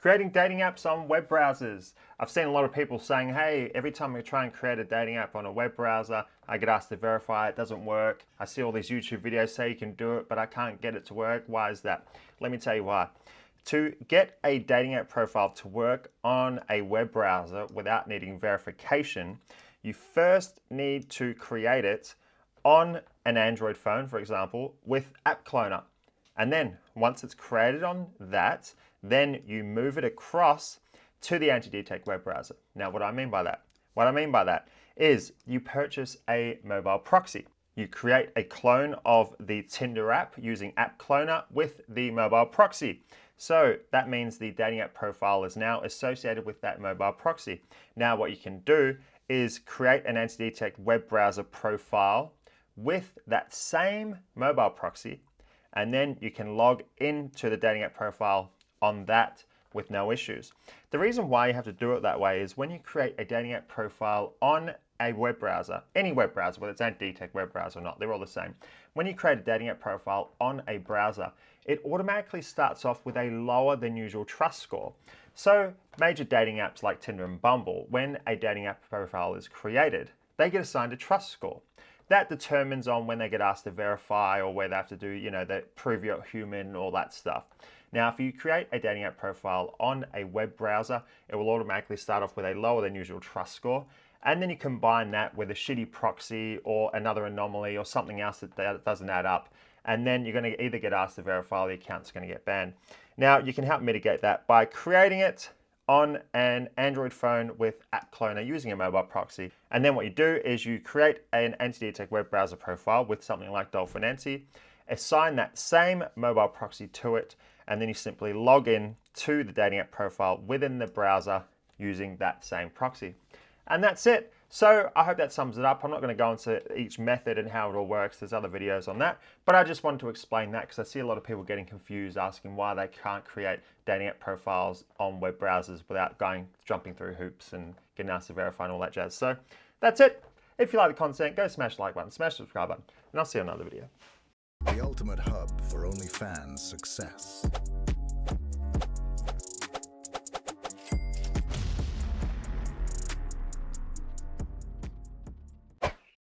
Creating dating apps on web browsers. I've seen a lot of people saying, hey, every time I try and create a dating app on a web browser, I get asked to verify it doesn't work. I see all these YouTube videos say you can do it, but I can't get it to work. Why is that? Let me tell you why. To get a dating app profile to work on a web browser without needing verification, you first need to create it on an Android phone, for example, with App Cloner. And then once it's created on that, then you move it across to the anti-detect web browser. Now, what I mean by that? What I mean by that is you purchase a mobile proxy. You create a clone of the Tinder app using App Cloner with the mobile proxy. So that means the dating app profile is now associated with that mobile proxy. Now what you can do is create an anti-detect web browser profile with that same mobile proxy, and then you can log into the dating app profile on that with no issues. The reason why you have to do it that way is when you create a dating app profile on a web browser, any web browser, whether it's anti-detect web browser or not, they're all the same. When you create a dating app profile on a browser, it automatically starts off with a lower than usual trust score. So major dating apps like Tinder and Bumble, when a dating app profile is created, they get assigned a trust score. That determines on when they get asked to verify or where they have to do, the prove you're human, all that stuff. Now, if you create a dating app profile on a web browser, it will automatically start off with a lower than usual trust score. And then you combine that with a shitty proxy or another anomaly or something else that doesn't add up. And then you're going to either get asked to verify or the account's going to get banned. Now, you can help mitigate that by creating it on an Android phone with App Cloner using a mobile proxy. And then what you do is you create an anti-detect web browser profile with something like Dolphin Anti, assign that same mobile proxy to it, and then you simply log in to the dating app profile within the browser using that same proxy. And that's it. So I hope that sums it up. I'm not going to go into each method and how it all works. There's other videos on that. But I just wanted to explain that because I see a lot of people getting confused, asking why they can't create dating app profiles on web browsers without jumping through hoops and getting asked to verify and all that jazz. So that's it. If you like the content, go smash the like button, smash the subscribe button, and I'll see you in another video. The ultimate hub for OnlyFans success.